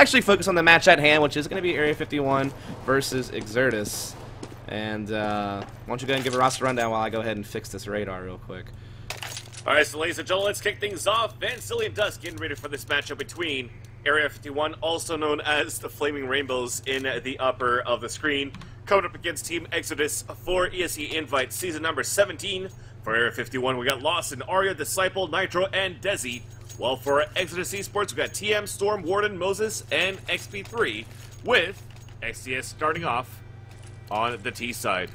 actually focus on the match at hand, which is going to be Area 51 versus Exertus. And why don't you go ahead and give a roster rundown while I go ahead and fix this radar real quick. Alright, so ladies and gentlemen, let's kick things off. Vancillion Dusk getting ready for this matchup between Area 51, also known as the Flaming Rainbows in the upper of the screen, coming up against Team Exertus for ESEA Invite Season number 17. For Area 51, we got Lawson, Arya, Disciple, Nitro, and Desi. While for Exertus Esports, we got TM, Storm, Warden, Moses, and XP3, with XTS starting off on the T side.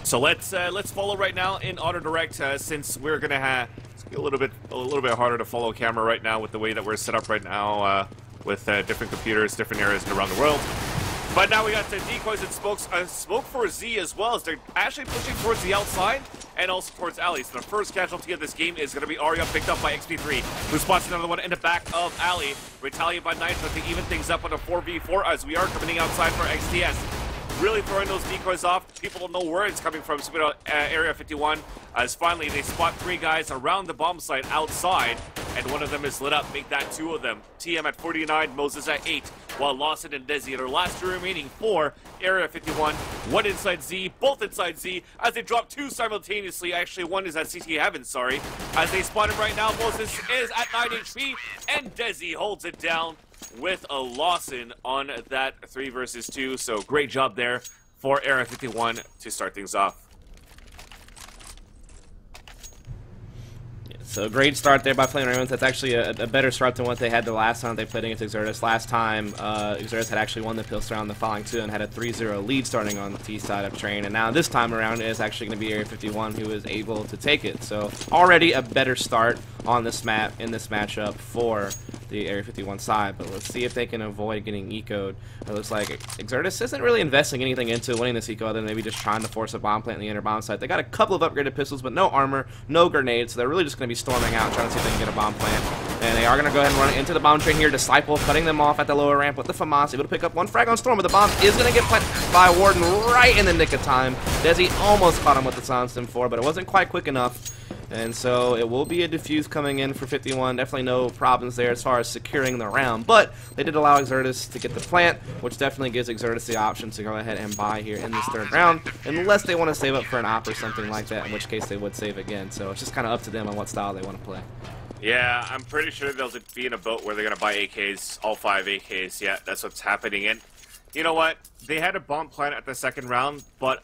So let's follow right now in auto direct since we're gonna have a little bit harder to follow camera right now with the way that we're set up right now with different computers, different areas around the world. But now we got the decoys and smokes, smoke for Z as well as they're actually pushing towards the outside and also towards Ali. So the first casualty of this game is going to be Arya, picked up by XP3, who spots another one in the back of Ali. Retaliated by Nitro to even things up on a 4v4 as we are coming outside for XTS. Really throwing those decoys off. People don't know where it's coming from. So Area 51, as finally they spot 3 guys around the bomb site outside, and one of them is lit up. Make that 2 of them. TM at 49, Moses at 8, while Lawson and Desi are last 2 remaining for Area 51. 1 inside Z, both inside Z, as they drop 2 simultaneously. Actually, 1 is at CT Heaven, sorry. As they spot him right now, Moses is at 9 HP, and Desi holds it down with a Lawson on that 3 versus 2. So great job there for Area 51 to start things off. So great start there by Flaming Rainbows. That's actually a better start than what they had the last time they played against Exertus. Last time, Exertus had actually won the Pills round the following 2 and had a 3-0 lead starting on the T side of train. And now this time around, it is actually going to be Area 51 who is able to take it. So already a better start on this map in this matchup for the Area 51 side. But let's see if they can avoid getting ecoed. It looks like Exertus isn't really investing anything into winning this eco other than maybe just trying to force a bomb plant in the inner bomb site. They got a couple of upgraded pistols, but no armor, no grenades. So they're really just going to be storming out, trying to see if they can get a bomb plant. And they are going to go ahead and run into the bomb train here. Disciple cutting them off at the lower ramp with the FAMAS, able to pick up 1 frag on Storm, but the bomb is going to get planted by Warden right in the nick of time. Desi almost caught him with the Silence Stim 4, but it wasn't quite quick enough. And so it will be a defuse coming in for 51. Definitely no problems there as far as securing the round. But they did allow Exertus to get the plant, which definitely gives Exertus the option to go ahead and buy here in this 3rd round. Unless they want to save up for an op or something like that, in which case they would save again. So it's just kind of up to them on what style they want to play. Yeah, I'm pretty sure they'll be in a boat where they're going to buy AKs, all 5 AKs. Yeah, that's what's happening. And you know what? They had a bomb plant at the 2nd round, but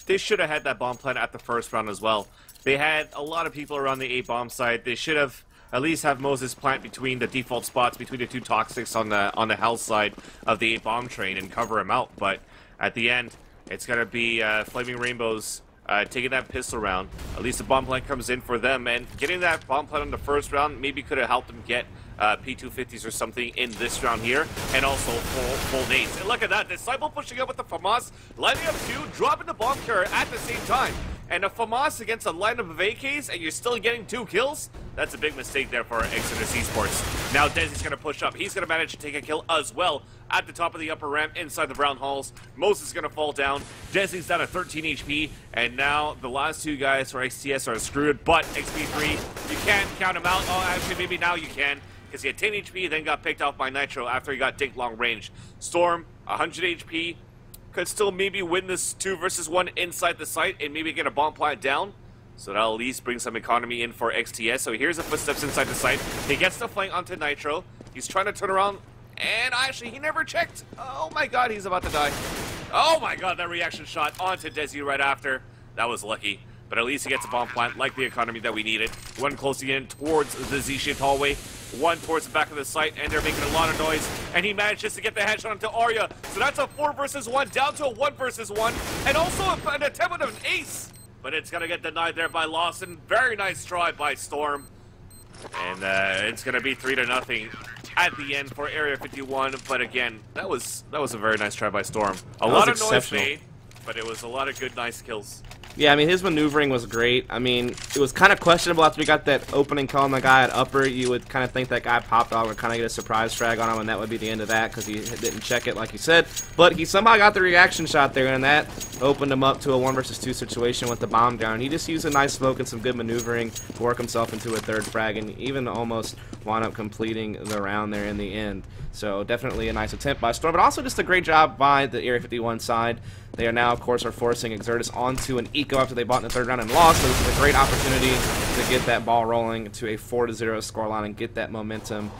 they should have had that bomb plant at the 1st round as well. They had a lot of people around the A bomb site. They should have at least have Moses plant between the default spots, between the 2 toxics on the health side of the A bomb train and cover him out. But at the end, it's going to be Flaming Rainbows taking that pistol round. At least the bomb plant comes in for them, and getting that bomb plant on the 1st round maybe could have helped them get P250s or something in this round here, and also full nades. And look at that, Disciple pushing up with the FAMAS, lining up 2, dropping the bomb carrier at the same time. And a FAMAS against a lineup of AKs, and you're still getting 2 kills? That's a big mistake there for Exertus Esports. Now Desi's going to push up. He's going to manage to take a kill as well at the top of the upper ramp inside the brown halls. Moses is going to fall down. Desi's down at 13 HP, and now the last 2 guys for XTS are screwed, but XP3, you can't count him out. Oh, actually, maybe now you can, because he had 10 HP, then got picked off by Nitro after he got dinked long range. Storm, 100 HP. Could still maybe win this 2 versus 1 inside the site and maybe get a bomb plant down. So that'll at least bring some economy in for XTS. So here's the footsteps inside the site. He gets the flank onto Nitro. He's trying to turn around. And actually, he never checked. Oh my god, he's about to die. Oh my god, that reaction shot onto Desi right after. That was lucky. But at least he gets a bomb plant, like the economy that we needed. 1 closing in towards the Z-shaped hallway. 1 towards the back of the site, and they're making a lot of noise. And he manages to get the headshot onto Arya. So that's a 4 versus 1, down to a 1 versus 1. And also an attempt at an ace. But it's going to get denied there by Lawson. Very nice try by Storm. And it's going to be 3-0 at the end for Area 51. But again, that was a very nice try by Storm. A lot of noise made, but it was a lot of good, nice kills. Yeah, I mean, his maneuvering was great. I mean, it was kind of questionable after we got that opening call on the guy at upper. You would kind of think that guy popped off would kind of get a surprise frag on him, and that would be the end of that because he didn't check it like he said. But he somehow got the reaction shot there, and that opened him up to a 1 versus 2 situation with the bomb down. He just used a nice smoke and some good maneuvering to work himself into a 3rd frag, and even almost wound up completing the round there in the end. So definitely a nice attempt by Storm, but also just a great job by the Area 51 side. They are now, of course, forcing Exertus onto an eco after they bought in the 3rd round and lost. So this is a great opportunity to get that ball rolling to a 4-0 scoreline and get that momentum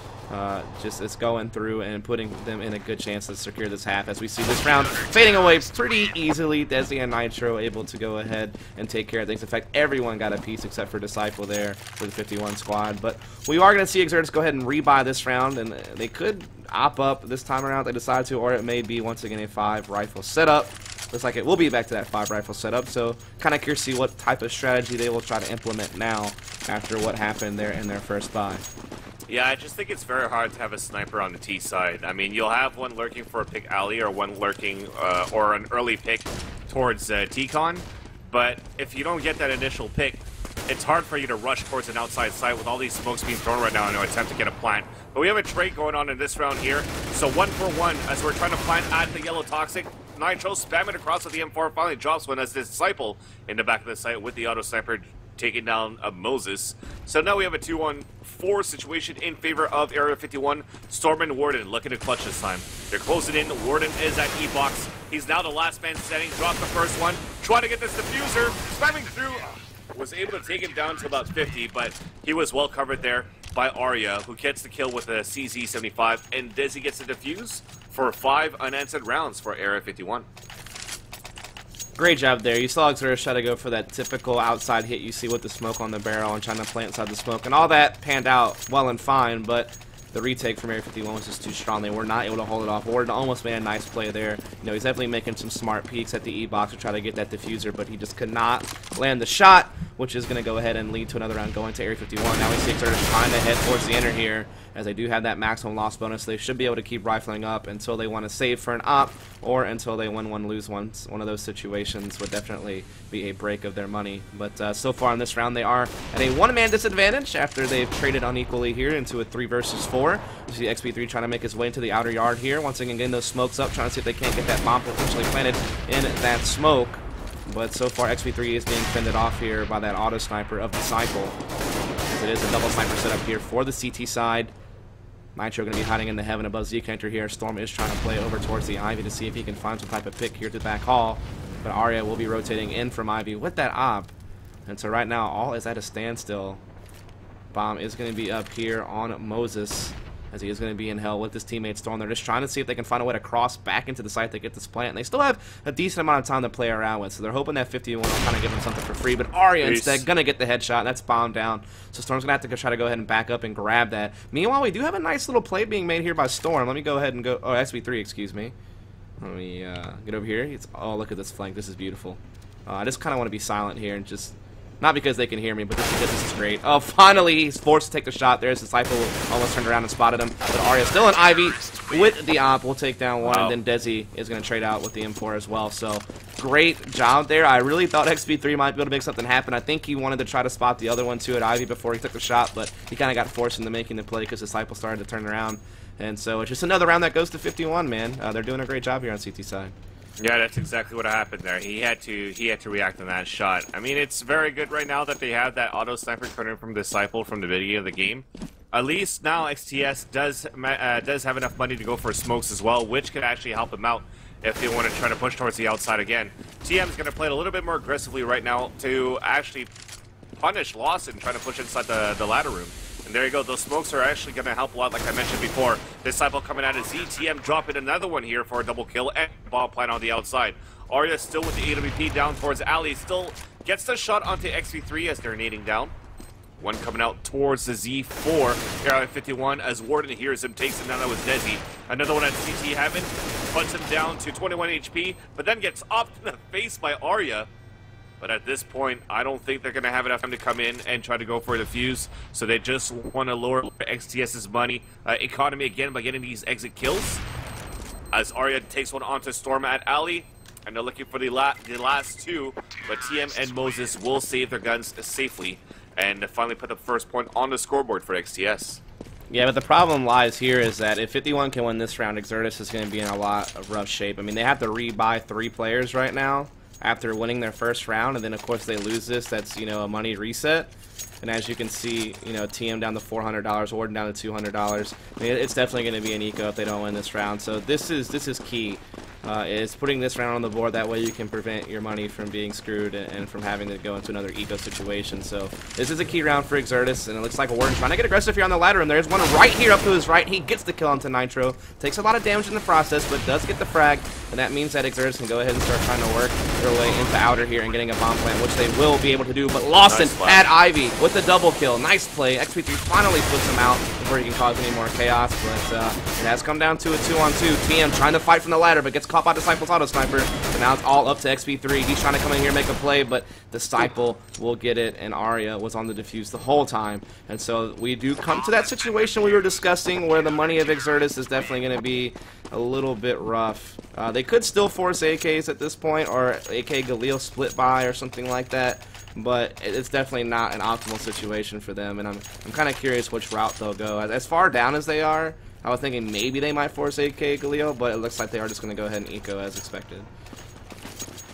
just going through and putting them in a good chance to secure this half. As we see this round fading away pretty easily, Desi and Nitro able to go ahead and take care of things. In fact, everyone got a piece except for Disciple there for the 51 squad. But we are going to see Exertus go ahead and rebuy this round, and they could op up this time around if they decide to, or it may be once again a 5 rifle setup. Looks like it will be back to that 5 rifle setup, so kind of curious to see what type of strategy they will try to implement now after what happened there in their first buy. Yeah, I just think it's very hard to have a sniper on the T side. I mean, you'll have one lurking for a pick alley or one lurking or an early pick towards T-Con, but if you don't get that initial pick, it's hard for you to rush towards an outside site with all these smokes being thrown right now in an attempt to get a plant. But we have a trade going on in this round here, so 1 for 1 as we're trying to plant at the yellow toxic. Nitro spamming across with the M4, finally drops one as Disciple in the back of the site with the auto sniper taking down Moses. So now we have a 2-on-4 situation in favor of Area 51. Storm and Warden looking to clutch this time. They're closing in. Warden is at E-Box. He's now the last man standing. Dropped the first one. Trying to get this diffuser. Spamming through. Was able to take him down to about 50, but he was well covered there by Arya, who gets the kill with a CZ75, and Desi gets the defuse for 5 unanswered rounds for Area 51. Great job there. You saw Exertus try to go for that typical outside hit you see with the smoke on the barrel and trying to plant inside the smoke, and all that panned out well and fine, but the retake from Area 51 was just too strong. They were not able to hold it off. Warden almost made a nice play there. You know, he's definitely making some smart peeks at the E-Box to try to get that diffuser, but he just could not land the shot, which is going to go ahead and lead to another round going to Area 51. Now we see Exertus trying to head towards the enter here, as they do have that maximum loss bonus. They should be able to keep rifling up until they want to save for an op, or until they win one, lose one. One of those situations would definitely be a break of their money. But so far in this round, they are at a 1-man disadvantage after they've traded unequally here into a 3 versus 4. You see XP3 trying to make his way into the outer yard here. Once again, getting those smokes up, trying to see if they can't get that bomb potentially planted in that smoke. But so far, XP3 is being fended off here by that auto sniper of Disciple. As it is a double sniper setup here for the CT side. Nitro going to be hiding in the heaven above Z-Connector here. Storm is trying to play over towards the Ivy to see if he can find some type of pick here to the back hall. But Arya will be rotating in from Ivy with that op. And so right now, all is at a standstill. Bomb is going to be up here on Moses, as he is going to be in hell with his teammate Storm. They're just trying to see if they can find a way to cross back into the site to get this plant. And they still have a decent amount of time to play around with, so they're hoping that 51 will kind of give them something for free. But Arya instead going to get the headshot, and that's bomb down. So Storm's going to have to try to go ahead and back up and grab that. Meanwhile, we do have a nice little play being made here by Storm. Let me go ahead and go... Oh, SB3, excuse me. Let me get over here. Oh, look at this flank. This is beautiful. I just kind of want to be silent here and just... Not because they can hear me, but just because this is great. Oh, finally, he's forced to take the shot. There's Disciple, almost turned around and spotted him. But Arya still in Ivy with the op. We'll take down one, and then Desi is going to trade out with the M4 as well. So, great job there. I really thought XP3 might be able to make something happen. I think he wanted to try to spot the other one, too, at Ivy before he took the shot, but he kind of got forced into making the play because Disciple started to turn around. And so, it's just another round that goes to 51, man. They're doing a great job here on CT side. Yeah, that's exactly what happened there. He had to react on that shot. I mean, it's very good right now that they have that auto sniper coming from Disciple from the beginning of the game. At least now XTS does have enough money to go for smokes as well, which could actually help them out if they want to try to push towards the outside again. TM's going to play it a little bit more aggressively right now to actually punish Lawson trying to push inside the ladder room. And there you go, those smokes are actually going to help a lot, like I mentioned before. Disciple coming out of ZTM, dropping another one here for a double kill, and ball plant on the outside. Arya still with the AWP down towards Ali, still gets the shot onto XP3 as they're nading down. One coming out towards the Z4, here at 51, as Warden hears him, takes him down. That was Desi. Another one at CT Heaven, puts him down to 21 HP, but then gets off in the face by Arya. But at this point, I don't think they're going to have enough time to come in and try to go for a defuse. So they just want to lower XTS's money economy again by getting these exit kills. As Arya takes one onto Storm at Alley. and they're looking for the last two, but TM and Moses will save their guns safely and finally put the first point on the scoreboard for XTS. Yeah, but the problem lies here is that if 51 can win this round, Exertus is going to be in a lot of rough shape. I mean, they have to rebuy 3 players right now after winning their first round, and then of course they lose this. That's, you know, a money reset. And as you can see, you know, TM down to $400, Warden down to $200. I mean, it's definitely going to be an eco if they don't win this round. So this is key. Is putting this round on the board. That way you can prevent your money from being screwed and from having to go into another eco situation. So this is a key round for Exertus, and it looks like Warden trying to get aggressive here on the ladder, and there's one right here up to his right. He gets the kill onto Nitro. Takes a lot of damage in the process, but does get the frag, and that means that Exertus can go ahead and start trying to work their way into outer here and getting a bomb plant, which they will be able to do. But Lawson at Ivy with the double kill. Nice play. XP3 finally puts him out before he can cause any more chaos, but it has come down to a 2-on-2. TM trying to fight from the ladder, but gets caught by Disciple's auto sniper, and now it's all up to XP3. He's trying to come in here and make a play, but Disciple will get it, and Arya was on the defuse the whole time. And so we do come to that situation we were discussing where the money of Exertus is definitely going to be a little bit rough. They could still force AKs at this point, or AK Galil split buy or something like that, but it's definitely not an optimal situation for them, and I'm kind of curious which route they'll go. As far down as they are, I was thinking maybe they might force AK Galil, but it looks like they are just going to go ahead and eco as expected.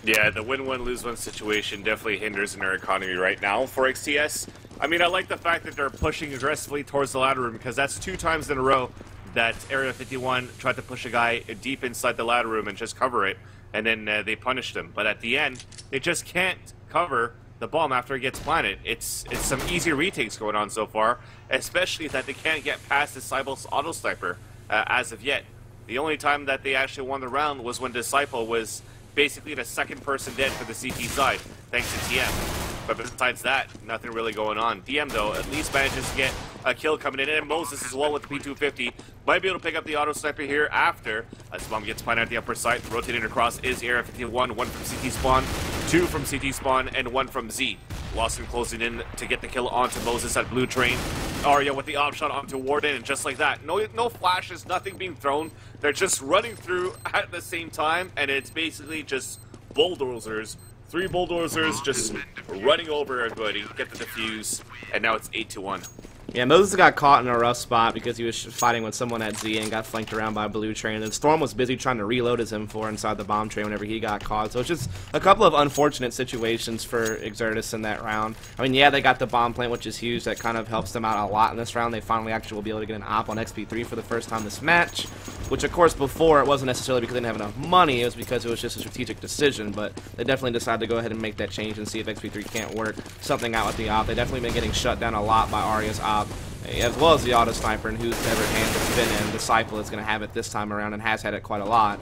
Yeah, the win-1, lose-1 situation definitely hinders in their economy right now for XTS. I mean, I like the fact that they're pushing aggressively towards the ladder room, because that's 2 times in a row that Area 51 tried to push a guy deep inside the ladder room and just cover it, and then they punished him. But at the end, they just can't cover the bomb after it gets planted. It's some easy retakes going on so far, especially that they can't get past Disciple's auto sniper as of yet. The only time that they actually won the round was when Disciple was basically the second person dead for the CT side, thanks to TM. But besides that, nothing really going on. DM, though, at least manages to get a kill coming in, and Moses as well with the P250. Might be able to pick up the auto sniper here after. As bomb gets planted at the upper side. Rotating across is Area 51, 1 from CT spawn, 2 from CT spawn, and 1 from Z. Lawson closing in to get the kill onto Moses at blue train. Arya with the op shot onto Warden, and just like that, no flashes, nothing being thrown. They're just running through at the same time, and it's basically just bulldozers. 3 bulldozers just running over everybody, get the defuse, and now it's 8-1. Yeah, Moses got caught in a rough spot because he was fighting with someone at Z and got flanked around by Blue Train. And Storm was busy trying to reload his M4 inside the bomb train whenever he got caught. So it's just a couple of unfortunate situations for Exertus in that round. I mean, yeah, they got the bomb plant, which is huge. That kind of helps them out a lot in this round. They finally actually will be able to get an op on XP3 for the first time this match. Which, of course, before it wasn't necessarily because they didn't have enough money. It was because it was just a strategic decision. But they definitely decided to go ahead and make that change and see if XP3 can't work something out with the op. They've definitely been getting shut down a lot by Arya's op, as well as the auto sniper, and whoever hand it's been in. Disciple is going to have it this time around and has had it quite a lot.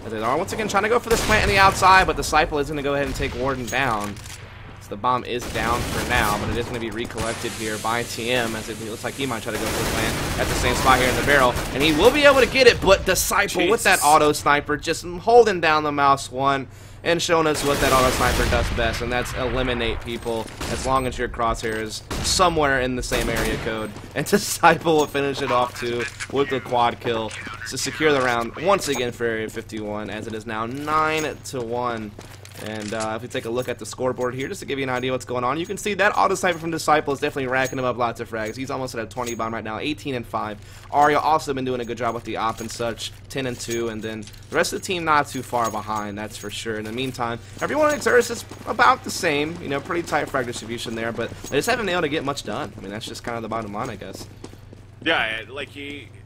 As they are once again trying to go for this plant in the outside, but Disciple is going to go ahead and take Warden down. So the bomb is down for now, but it is going to be recollected here by TM, as it looks like he might try to go for the plant at the same spot here in the barrel, and he will be able to get it, but Disciple with that auto sniper just holding down the mouse one and showing us what that auto sniper does best, and that's eliminate people as long as your crosshair is somewhere in the same area code. And Disciple will finish it off too with the quad kill to secure the round once again for Area 51, as it is now 9-1. And if we take a look at the scoreboard here, just to give you an idea what's going on, you can see that auto sniper from Disciple is definitely racking him up lots of frags. He's almost at a 20 bomb right now, 18-5. Arya also been doing a good job with the op and such, 10-2, and then the rest of the team not too far behind, that's for sure. In the meantime, everyone at Exertus is about the same, you know, pretty tight frag distribution there, but they just haven't been able to get much done. I mean, that's just kind of the bottom line, I guess. Yeah, like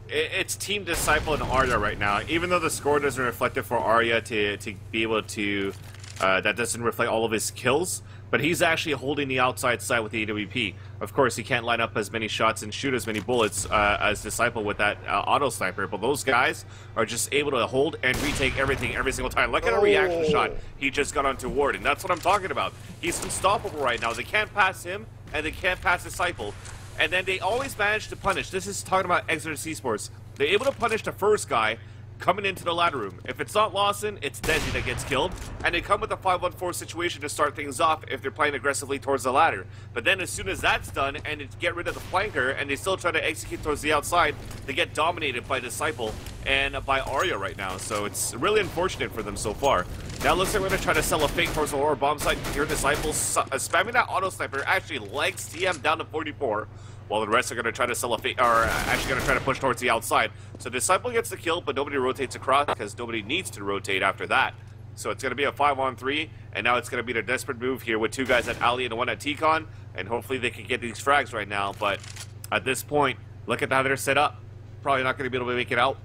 it's Team Disciple and Arya right now. Even though the score doesn't reflect it for Arya to be able to that doesn't reflect all of his kills, but he's actually holding the outside side with the AWP. Of course, he can't line up as many shots and shoot as many bullets as Disciple with that auto sniper, but those guys are just able to hold and retake everything every single time. Look at a reaction shot he just got onto Warden. That's what I'm talking about. He's unstoppable right now. They can't pass him, and they can't pass Disciple. And then they always manage to punish. This is talking about Exertus Esports. They're able to punish the first guy coming into the ladder room. If it's not Lawson, it's Desi that gets killed, and they come with a 5-1-4 situation to start things off if they're playing aggressively towards the ladder. But then as soon as that's done, and they get rid of the flanker, and they still try to execute towards the outside, they get dominated by Disciple, and by Arya right now, so it's really unfortunate for them so far. Now it looks like we're going to try to sell a fake towards the Aurora bomb site. Your Disciples spamming that auto sniper actually legs TM down to 44, while the rest are going to try to sell a fake, or actually going to try to push towards the outside. So Disciple gets the kill, but nobody rotates across because nobody needs to rotate after that. So it's going to be a 5-on-3, and now it's going to be a desperate move here with 2 guys at Ali and 1 at T-Con, and hopefully they can get these frags right now, but at this point, look at how they're set up. Probably not going to be able to make it out.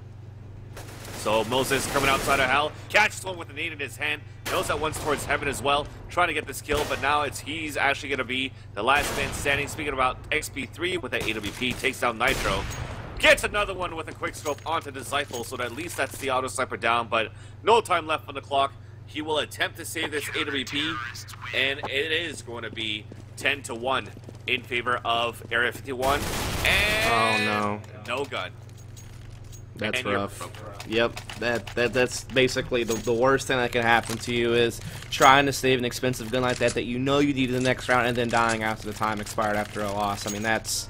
So Moses coming outside of Hell, catches one with a nade in his hand, knows that one's towards Heaven as well, trying to get this kill, but now he's actually going to be the last man standing. Speaking about XP3 with that AWP, takes down Nitro, gets another one with a quick scope onto Disciple, so that at least that's the auto sniper down, but no time left on the clock. He will attempt to save this AWP, and it is going to be 10-1 in favor of Area 51, and oh no, no gun. That's rough. Yep, that's basically the worst thing that can happen to you is trying to save an expensive gun like that you know you need in the next round and then dying after the time expired after a loss. I mean, that's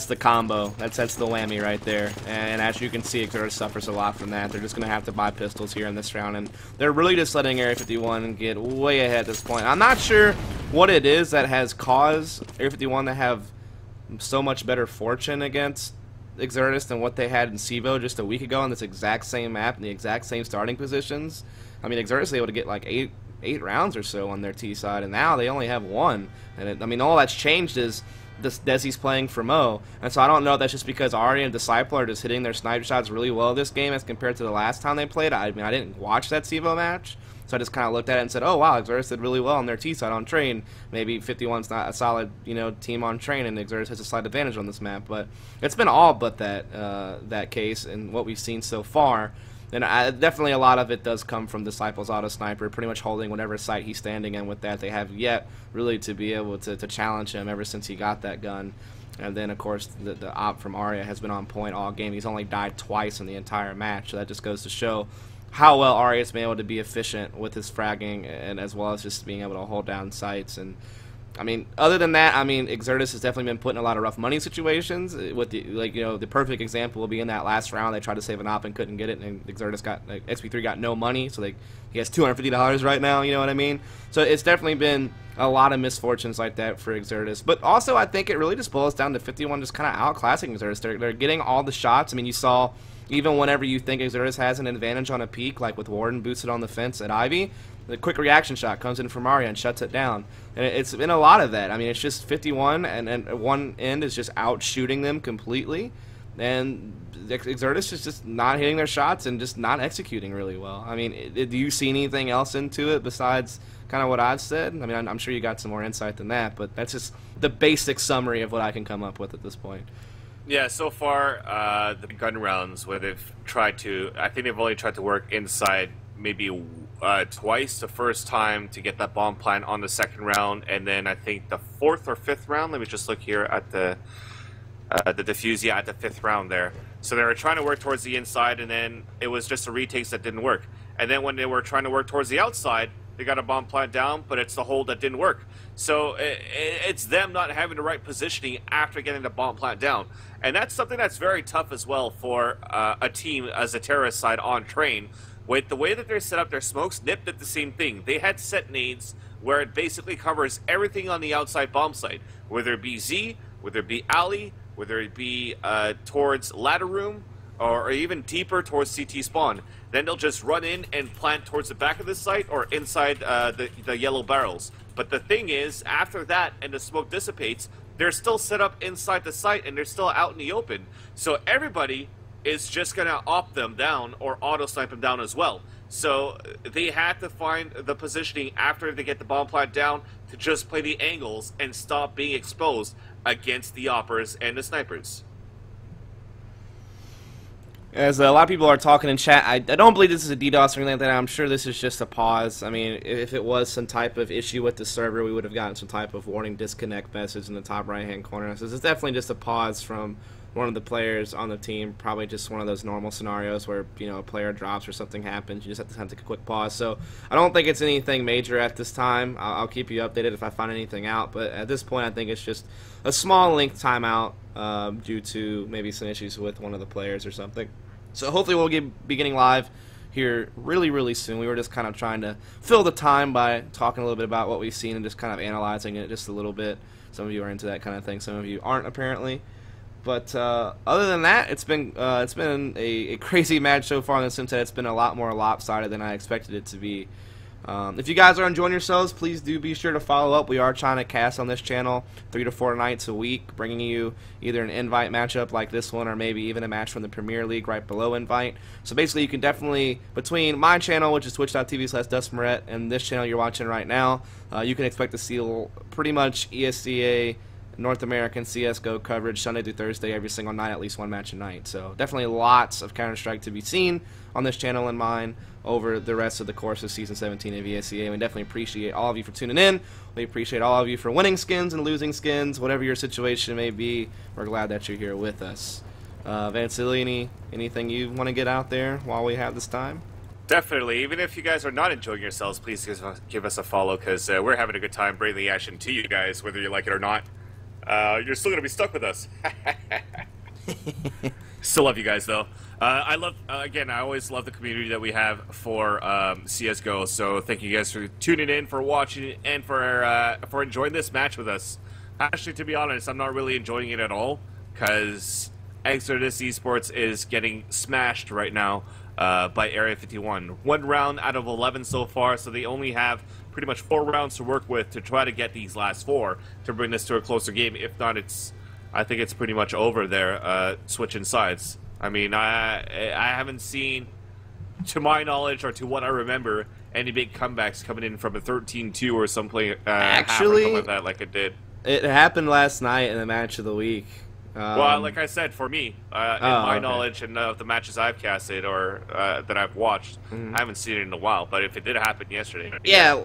the combo. That's the whammy right there. And as you can see, Exertus suffers a lot from that. They're just going to have to buy pistols here in this round, and they're really just letting Area 51 get way ahead at this point. I'm not sure what it is that has caused Area 51 to have so much better fortune against Exertus than what they had in CEVO just a week ago on this exact same map in the exact same starting positions. I mean, Exertus was able to get like eight rounds or so on their T side, and now they only have 1. And I mean, all that's changed is Desi's playing for Mo, and so I don't know if that's just because Arya and Disciple are just hitting their sniper shots really well this game as compared to the last time they played. I mean, I didn't watch that CEVO match, so I just kind of looked at it and said, oh wow, Exertus did really well on their T side on train. Maybe 51's not a solid, team on train, and Exertus has a slight advantage on this map. But it's been all but that case and what we've seen so far. And definitely a lot of it does come from Disciple's auto sniper, pretty much holding whatever site he's standing in with that. They have yet really to be able to challenge him ever since he got that gun. And then, of course, the op from Arya has been on point all game. He's only died twice in the entire match, so that just goes to show how well Arya's been able to be efficient with his fragging, and as well as just being able to hold down sites. And I mean, other than that, I mean, Exertus has definitely been put in a lot of rough money situations. With the perfect example will be in that last round. They tried to save an op and couldn't get it, and Exertus got XP3 got no money, so he has $250 right now. You know what I mean? So it's definitely been a lot of misfortunes like that for Exertus. But also, I think it really just boils down to 51 just kind of outclassing Exertus. They're getting all the shots. I mean, you saw even whenever you think Exertus has an advantage on a peak, like with Warden boosted on the fence at Ivy, the quick reaction shot comes in from Arya and shuts it down. And it's been a lot of that. I mean, it's just 51, and one end is just out shooting them completely. And Exertus is just not hitting their shots and just not executing really well. I mean, do you see anything else into it besides kind of what I've said? I mean, I'm sure you got some more insight than that, but that's just the basic summary of what I can come up with at this point. Yeah, so far, the gun rounds where they've tried to, I think they've only tried to work inside maybe twice. The first time to get that bomb plant on the second round, and then I think the 4th or 5th round. Let me just look here at the defuse. Yeah, at the 5th round there. So they were trying to work towards the inside, and then it was just the retakes that didn't work. And then when they were trying to work towards the outside, they got a bomb plant down, but it's the hold that didn't work. So it's them not having the right positioning after getting the bomb plant down. And that's something that's very tough as well for a team as a terrorist side on train. With the way that they're set up, their smokes nipped at the same thing. They had set nades where it basically covers everything on the outside bomb site, whether it be Z, whether it be alley, whether it be towards ladder room, or even deeper towards CT spawn. Then they'll just run in and plant towards the back of the site or inside the yellow barrels. But the thing is, after that and the smoke dissipates, they're still set up inside the site and they're still out in the open. So everybody is just going to op them down or auto snipe them down as well. So they had to find the positioning after they get the bomb plant down to just play the angles and stop being exposed against the oppers and the snipers. As a lot of people are talking in chat, I don't believe this is a DDoS or anything like that. I'm sure this is just a pause. I mean, if it was some type of issue with the server, we would have gotten some type of warning disconnect message in the top right-hand corner. So this is definitely just a pause from one of the players on the team. Probably just one of those normal scenarios where, a player drops or something happens. You just have to take a quick pause. So I don't think it's anything major at this time. I'll keep you updated if I find anything out. But at this point, I think it's just a small length timeout due to maybe some issues with one of the players or something. So hopefully we'll be getting live here really soon. We were just kind of trying to fill the time by talking a little bit about what we've seen and just kind of analyzing it just a little bit. Some of you are into that kind of thing. Some of you aren't, apparently. But other than that, it's been a crazy match so far in the sense that it's been a lot more lopsided than I expected it to be. If you guys are enjoying yourselves, please do be sure to follow up. We are trying to cast on this channel 3 to 4 nights a week, bringing you either an invite matchup like this one or maybe even a match from the Premier League right below invite. So basically you can definitely, between my channel, which is twitch.tv/DustMaret, and this channel you're watching right now, you can expect to see pretty much ESEA North American CSGO coverage Sunday through Thursday every single night, at least one match a night. So definitely lots of Counter-Strike to be seen on this channel and mine over the rest of the course of Season 17 of ESEA. We definitely appreciate all of you for tuning in. We appreciate all of you for winning skins and losing skins, whatever your situation may be. We're glad that you're here with us. Vancilli, anything you want to get out there while we have this time? Definitely. Even if you guys are not enjoying yourselves, please give us a follow, because we're having a good time bringing the action to you guys, whether you like it or not. You're still going to be stuck with us. Still love you guys, though. I love, again, I always love the community that we have for CSGO, so thank you guys for tuning in, for watching, and for enjoying this match with us. Actually, to be honest, I'm not really enjoying it at all, because Exertus Esports is getting smashed right now by Area 51. 1 round out of 11 so far, so they only have pretty much 4 rounds to work with to try to get these last 4 to bring this to a closer game. If not, I think it's pretty much over there, switching sides. I mean, I haven't seen, to my knowledge or to what I remember, any big comebacks coming in from a 13-2 or something. Actually, like that, like it did. It happened last night in the match of the week. Well, like I said, for me, in my knowledge and of the matches I've casted or that I've watched, I haven't seen it in a while. But if it did happen yesterday, yeah,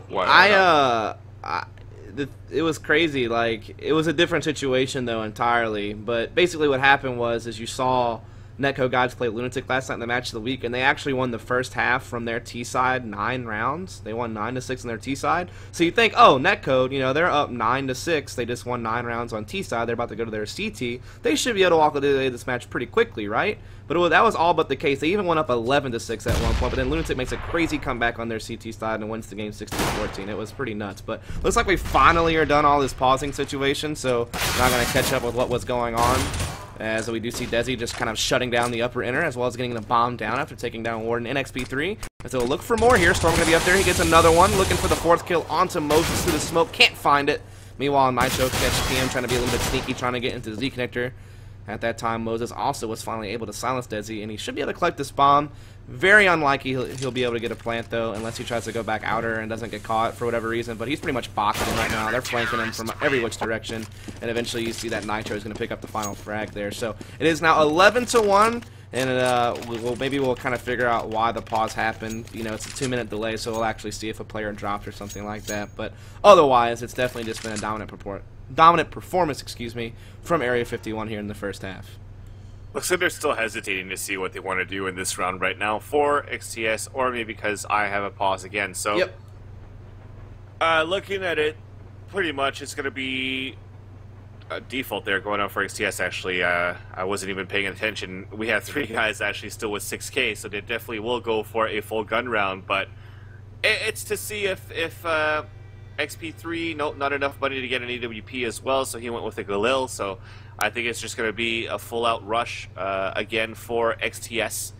it was crazy. Like, it was a different situation though entirely. But basically, what happened was, as you saw, Netcode guys play Lunatic last night in the match of the week, and they actually won the first half from their T side 9 rounds. They won 9-6 on their T side. So you think, oh, Netcode, you know, they're up 9-6. They just won 9 rounds on T side. They're about to go to their CT. They should be able to walk away this match pretty quickly, right? But that was all but the case. They even went up 11-6 at one point, but then Lunatic makes a crazy comeback on their CT side and wins the game 16-14. It was pretty nuts. But looks like we finally are done all this pausing situation, so we're not going to catch up with what was going on. As we do see Desi just kind of shutting down the upper inner, as well as getting the bomb down after taking down Warden in XP3. So we'll look for more here. Storm going to be up there. He gets another one, looking for the 4th kill onto Moses through the smoke. Can't find it. Meanwhile, Nitro catch PM, trying to be a little bit sneaky, trying to get into the Z connector. At that time, Moses also was finally able to silence Desi, and he should be able to collect this bomb. Very unlikely he'll be able to get a plant, though, unless he tries to go back outer and doesn't get caught for whatever reason. But he's pretty much boxing him right now. They're flanking him from every which direction, and eventually you see that Nitro is going to pick up the final frag there. So it is now 11-1, and maybe we'll kind of figure out why the pause happened. You know, it's a 2-minute delay, so we'll actually see if a player dropped or something like that. But otherwise, it's definitely just been a dominant performance, excuse me, from Area 51 here in the first half. Looks like they're still hesitating to see what they want to do in this round right now for XTS, or maybe because I have a pause again. So, yep. Looking at it, pretty much it's going to be a default there going on for XTS. Actually, I wasn't even paying attention. We have 3 guys actually still with 6K, so they definitely will go for a full gun round. But it's to see if XP3, nope, not enough money to get an EWP as well, so he went with a Galil. So I think it's just going to be a full-out rush again for XTS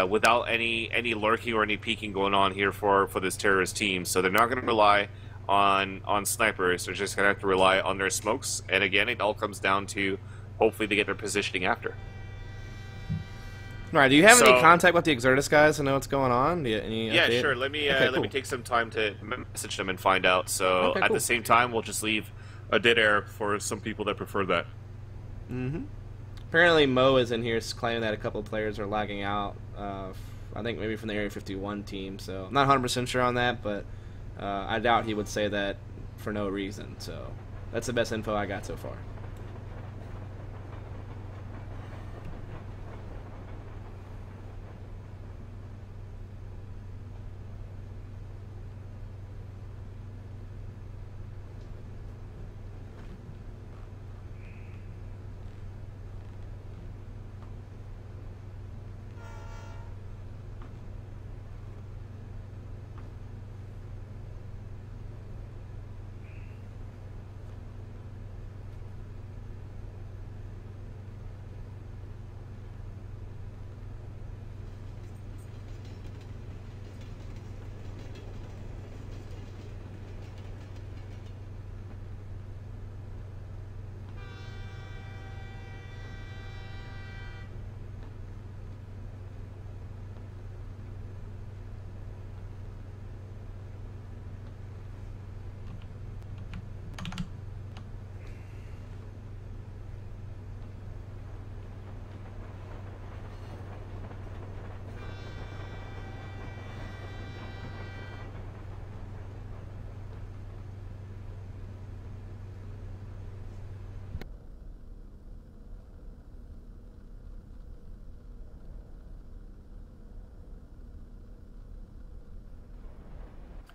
without any lurking or any peeking going on here for this terrorist team. So they're not going to rely on snipers. They're just going to have to rely on their smokes. And again, it all comes down to hopefully they get their positioning after. All right, do you have any contact with the Exertus guys to know what's going on? Yeah, sure. Let me take some time to message them and find out. So at the same time, we'll just leave a dead air for some people that prefer that. Apparently Mo is in here claiming that a couple of players are lagging out. I think maybe from the Area 51 team. So I'm not 100% sure on that, but I doubt he would say that for no reason. So that's the best info I got so far.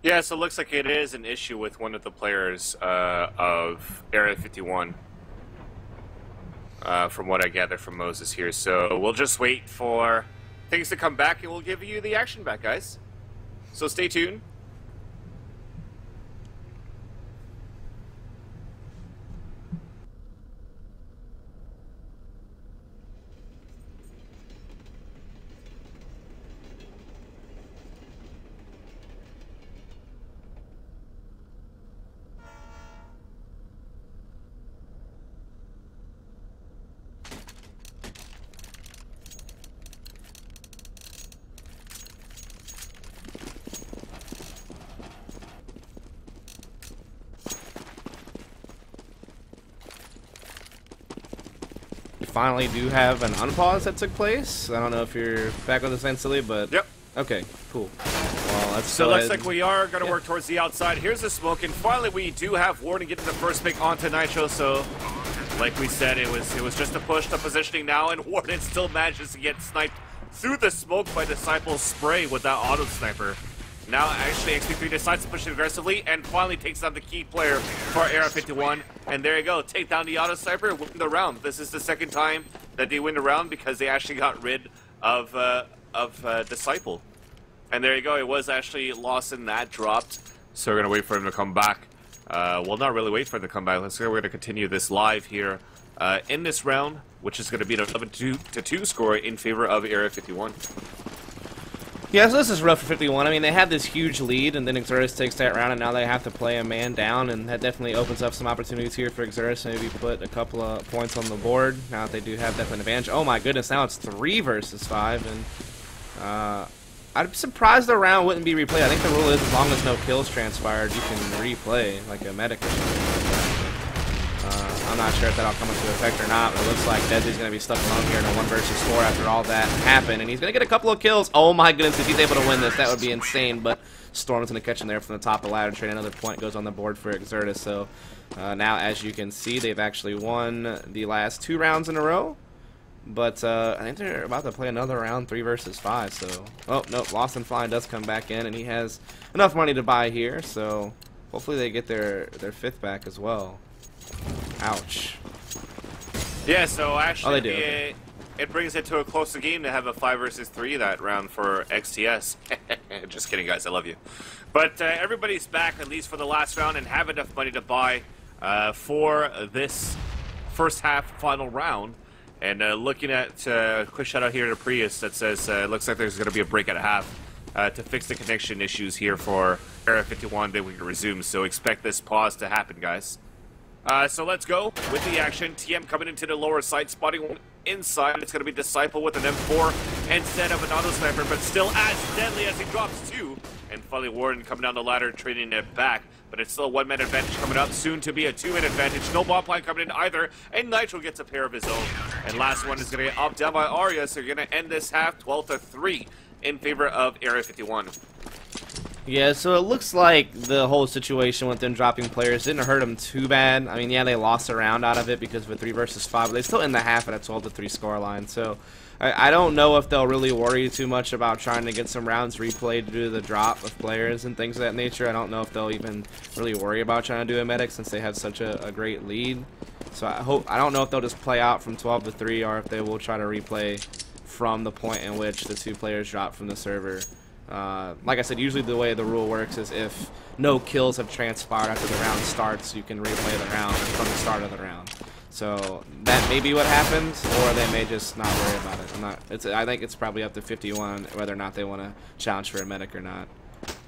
Yeah, so it looks like it is an issue with one of the players of Area 51. From what I gather from Moses here. So we'll just wait for things to come back and we'll give you the action back, guys. So stay tuned. Finally do have an unpause that took place. I don't know if you're back with us instantly, but Yep. Okay, cool. Well, let's So go looks ahead. like we are going to work towards the outside. Here's the smoke, and finally we do have Warden getting the first pick onto Nitro. So, like we said, it was just a push to positioning now, and Warden still manages to get sniped through the smoke by Disciple's spray with that auto sniper. Now, actually, XP3 decides to push it aggressively and finally takes down the key player for Area 51. And there you go, take down the auto sniper, win the round. This is the second time that they win the round because they actually got rid of Disciple. And there you go, it was actually Lawson that dropped. So we're going to wait for him to come back. Well, not really wait for him to come back. We're going to continue this live here in this round, which is going to be an 11-2 score in favor of Area 51. Yeah, so this is rough for 51. I mean, they had this huge lead, and then Exertus takes that round, and now they have to play a man down, and that definitely opens up some opportunities here for Exertus to maybe put a couple of points on the board. Now that they do have definitely an advantage. Oh my goodness, now it's 3 versus 5, and I'm surprised the round wouldn't be replayed. I think the rule is as long as no kills transpired, you can replay, like a medic or something. I'm not sure if that'll come into effect or not, but it looks like Desi's going to be stuck alone here in a 1 versus 4 after all that happened, and he's going to get a couple of kills. Oh my goodness, if he's able to win this, that would be insane, but Storm's going to catch him there from the top of the ladder train. Another point goes on the board for Exertus, so now, as you can see, they've actually won the last 2 rounds in a row, but I think they're about to play another round, 3 versus 5, so... Oh, no, Lost and Flying does come back in, and he has enough money to buy here, so hopefully they get their 5th back as well. Ouch. Yeah, so actually, they do. It brings it to a closer game to have a 5 versus 3 that round for XTS. Just kidding, guys. I love you. But everybody's back, at least for the last round, and have enough money to buy for this first half final round. And looking at a quick shout out here to Prius that says looks like there's going to be a break at half to fix the connection issues here for Area 51. Then we can resume. So expect this pause to happen, guys. So let's go with the action. TM coming into the lower side, spotting one inside. It's going to be Disciple with an M4 instead of an auto sniper, but still as deadly as he drops 2. And finally Warden coming down the ladder, trading it back. But it's still a 1-man advantage coming up, soon to be a 2-man advantage. No bomb line coming in either, and Nitro gets a pair of his own. And last one is going to get up down by Arya, so you're going to end this half 12-3 in favor of Area 51. Yeah, so it looks like the whole situation with them dropping players didn't hurt them too bad. I mean, yeah, they lost a round out of it because of a 3 versus 5, but they still end the half at a 12-3 scoreline. So I don't know if they'll really worry too much about trying to get some rounds replayed due to the drop of players and things of that nature. I don't know if they'll even really worry about trying to do a medic since they have such a great lead. So I don't know if they'll just play out from 12-3 or if they will try to replay from the point in which the 2 players dropped from the server. Like I said, usually the way the rule works is if no kills have transpired after the round starts, you can replay the round from the start of the round. So that may be what happens, or they may just not worry about it. I think it's probably up to 51 whether or not they want to challenge for a medic or not.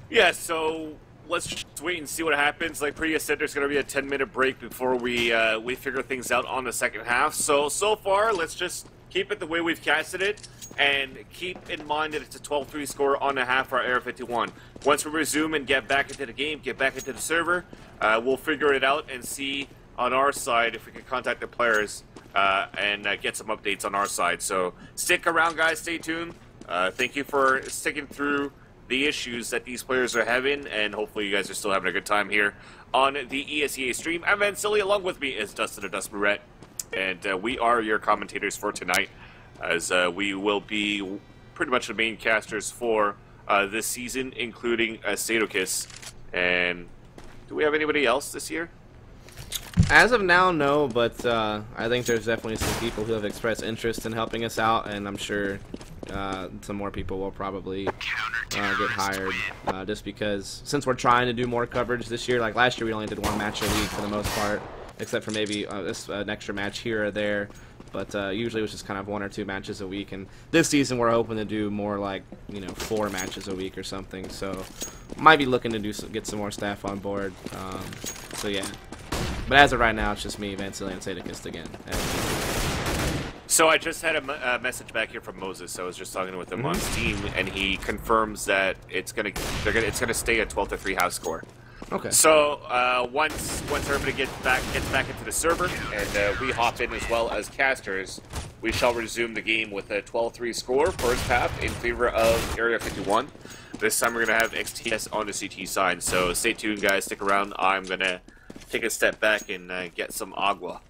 Yeah, so let's just wait and see what happens. Like Priya said, there's going to be a 10-minute break before we figure things out on the second half. So far, let's just keep it the way we've casted it, and keep in mind that it's a 12-3 score on the half for Area 51. Once we resume and get back into the game, get back into the server, we'll figure it out and see on our side if we can contact the players and get some updates on our side. So stick around, guys. Stay tuned. Thank you for sticking through the issues that these players are having, and hopefully you guys are still having a good time here on the ESEA stream. I'm Van Silly. Along with me is Dustin of Dust Barrett, and we are your commentators for tonight, as we will be pretty much the main casters for this season, including Sadokis. And do we have anybody else this year? As of now, no, but I think there's definitely some people who have expressed interest in helping us out, and I'm sure some more people will probably get hired, just because since we're trying to do more coverage this year. Like last year we only did 1 match a week for the most part, except for maybe an extra match here or there, but usually it was just kind of 1 or 2 matches a week. And this season we're hoping to do more, like, you know, 4 matches a week or something, so might be looking to get some more staff on board. So yeah, but as of right now it's just me, Vancillion, and Sadokist again. So I just had a message back here from Moses. So I was just talking with him on Steam, and he confirms that it's gonna stay at 12-3 house score. Okay. So once everybody gets back into the server, and we hop in as well as casters, we shall resume the game with a 12-3 score first half in favor of Area 51. This time we're gonna have XTS on the CT side. So stay tuned, guys. Stick around. I'm gonna take a step back and get some agua.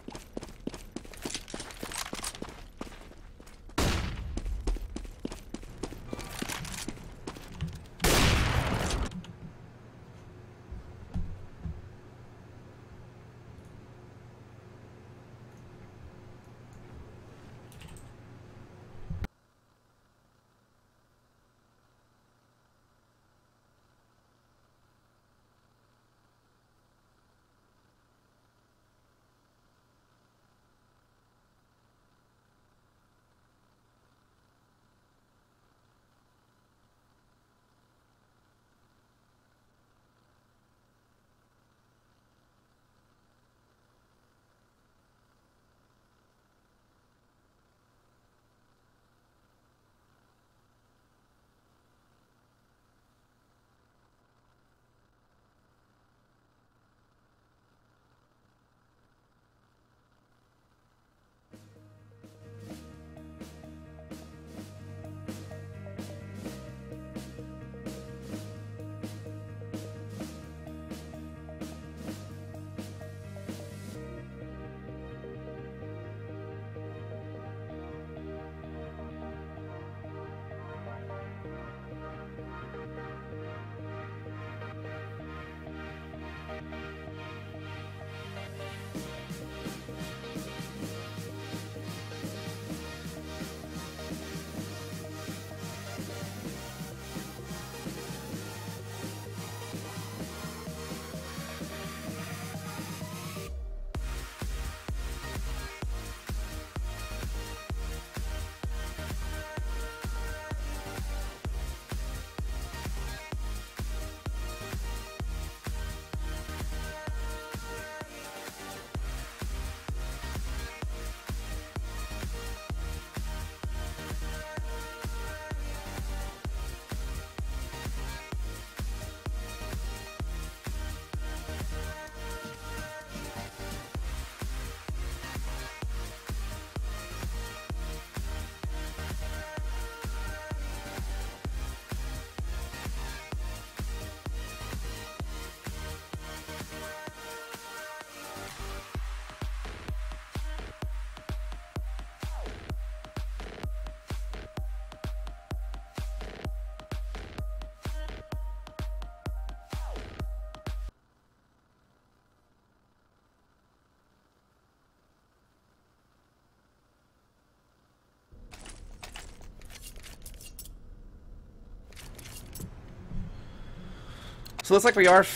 So it looks like we are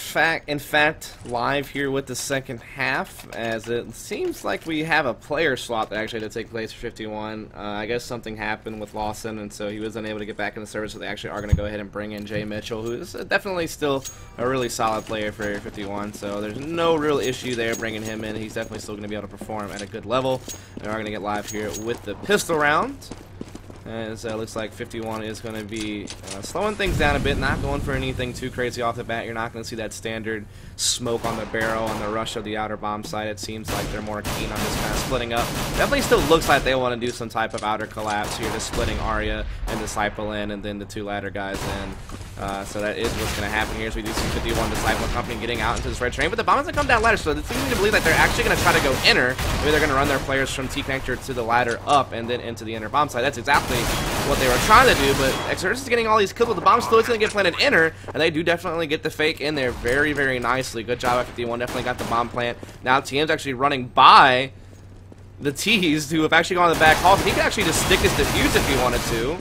in fact live here with the second half, as it seems like we have a player swap that actually had to take place for 51. I guess something happened with Lawson, and so he was unable to get back in the service, so they actually are going to go ahead and bring in Jay Mitchell, who is definitely still a really solid player for Area 51, so there's no real issue there bringing him in. He's definitely still going to be able to perform at a good level. We are going to get live here with the pistol round. As looks like 51 is going to be slowing things down a bit, not going for anything too crazy off the bat. You're not going to see that standard smoke on the barrel on the rush of the outer bomb side. It seems like they're more keen on just kind of splitting up. Definitely still looks like they want to do some type of outer collapse here, just splitting Arya and Disciple in, and then the 2 ladder guys in. So that is what's going to happen here as we do see 51 Disciple Company getting out into this red train. But the bomb doesn't come down ladder, so it seems to believe that they're actually going to try to go inner. Maybe they're going to run their players from T-Connector to the ladder up and then into the inner bomb side. That's exactly what they were trying to do, but Exertus is getting all these kills, but the bomb's still going to get planted inner, and they do definitely get the fake in there very, very nicely. Good job at 51, definitely got the bomb plant. Now TM's actually running by the T's, who have actually gone to the back hall. He could actually just stick his defuse if he wanted to.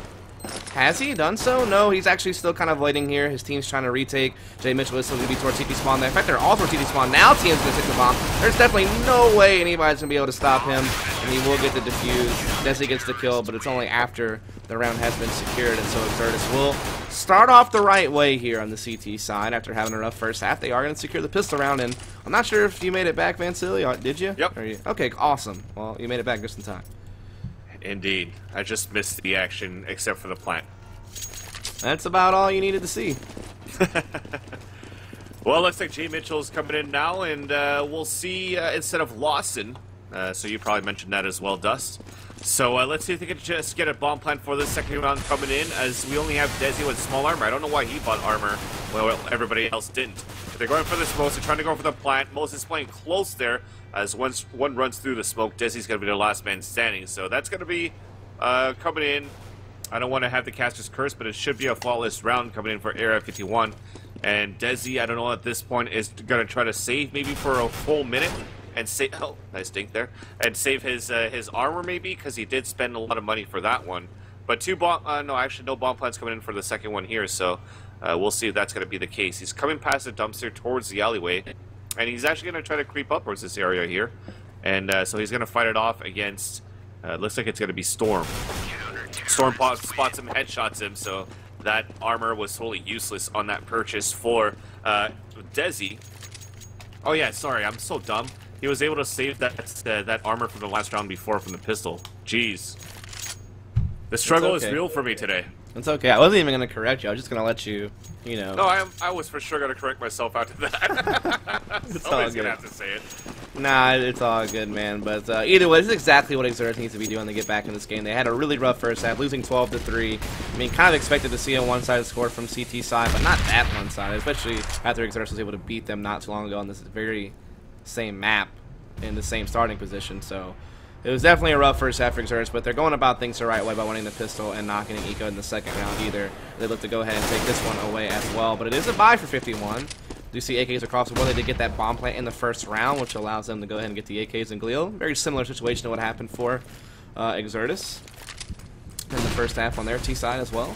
Has he done so? No, he's actually still kind of waiting here. His team's trying to retake. Jay Mitchell is still going to be towards TP spawn there. In fact, they're all towards TP spawn. Now TM's going to take the bomb. There's definitely no way anybody's going to be able to stop him, and he will get the defuse. Desi gets the kill, but it's only after the round has been secured, and so Exertus will start off the right way here on the CT side after having a rough first half. They are going to secure the pistol round, and I'm not sure if you made it back, Vansili. Did you? Yep. Okay, awesome. Well, you made it back just in time. Indeed. I just missed the action except for the plant. That's about all you needed to see. Well, looks like Jay Mitchell's coming in now, and we'll see instead of Lawson. So you probably mentioned that as well, Dust. So let's see if they can just get a bomb plant for this second round coming in, as we only have Desi with small armor. I don't know why he bought armor while everybody else didn't. They're going for the smoke. They're trying to go for the plant. Moses is playing close there. As once one runs through the smoke, Desi's going to be the last man standing. So that's going to be coming in. I don't want to have the caster's curse, but it should be a flawless round coming in for Area 51. And Desi, I don't know at this point, is going to try to save maybe for a full minute and save. Oh, nice dink there, and save his armor maybe, because he did spend a lot of money for that one. But two bomb, no, actually no bomb plants coming in for the second one here. So we'll see if that's going to be the case. He's coming past the dumpster towards the alleyway. And he's actually going to try to creep up towards this area here. And so he's going to fight it off against, looks like it's going to be Storm. Storm spots him, headshots him, so that armor was totally useless on that purchase for Desi. Oh yeah, sorry, I'm so dumb. He was able to save that armor from the last round before from the pistol. Jeez. The struggle is real for me today. It's okay. I wasn't even going to correct you. I was just going to let you, you know. No, I was for sure going to correct myself after that. Somebody's going to have to say it. Nah, it's all good, man. But either way, this is exactly what Exertus needs to be doing to get back in this game. They had a really rough first half, losing 12-3. I mean, kind of expected to see a one-sided score from CT side, but not that one-sided, especially after Exertus was able to beat them not too long ago on this very same map in the same starting position. So it was definitely a rough first half for Exertus, but they're going about things the right way by winning the pistol and not getting eco in the second round either. They look to go ahead and take this one away as well, but it is a bye for 51. Do see AKs across the board. They did get that bomb plant in the first round, which allows them to go ahead and get the AKs and Gleel. Very similar situation to what happened for Exertus in the first half on their T side as well.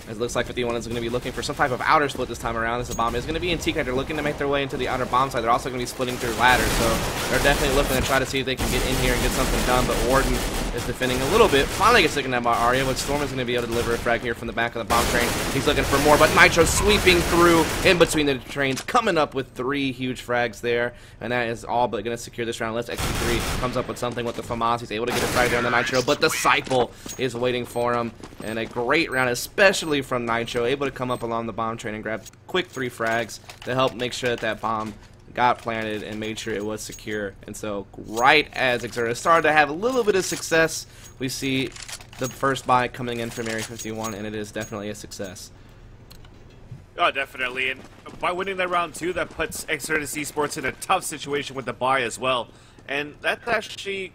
As it looks like 51 is going to be looking for some type of outer split this time around, as the bomb is going to be in TK. They're looking to make their way into the outer bomb side. They're also going to be splitting through ladders, so they're definitely looking to try to see if they can get in here and get something done, but Warden is defending a little bit. Finally gets taken down by Arya, but Storm is going to be able to deliver a frag here from the back of the bomb train. He's looking for more, but Nitro sweeping through in between the trains, coming up with 3 huge frags there, and that is all but going to secure this round. Let's XP3 comes up with something with the FAMAS. He's able to get a frag there on the Nitro, but Disciple is waiting for him, and a great round, especially from Nitro, able to come up along the bomb train and grab quick 3 frags to help make sure that that bomb got planted and made sure it was secure. And so right as Exertus started to have a little bit of success, we see the first buy coming in from Area 51, and it is definitely a success. Oh, definitely. And by winning that round 2, that puts Exertus Esports in a tough situation with the buy as well. And that's actually,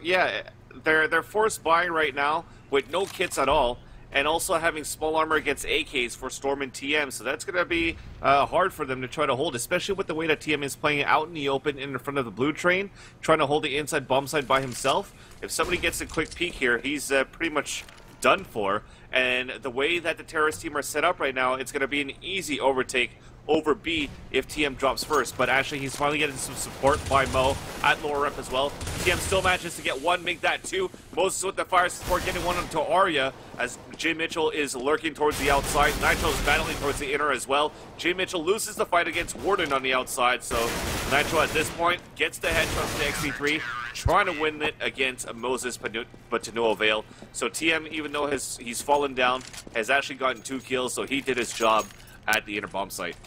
yeah, they're forced buying right now with no kits at all, and also having small armor against AKs for Storm and TM, so that's going to be hard for them to try to hold, especially with the way that TM is playing out in the open in front of the blue train, trying to hold the inside bomb side by himself. If somebody gets a quick peek here, he's pretty much done for, and the way that the terrorist team are set up right now, it's going to be an easy overtake over B if TM drops first, but actually he's finally getting some support by Mo at lower rep as well. TM still manages to get 1, make that 2. Moses with the fire support getting 1 onto Arya, as Jay Mitchell is lurking towards the outside. Nitro's battling towards the inner as well. Jay Mitchell loses the fight against Warden on the outside, so Nitro at this point gets the headshot to the XP3, trying to win it against Moses, but to no avail. So TM, even though he's fallen down, has actually gotten 2 kills, so he did his job at the inner bomb site.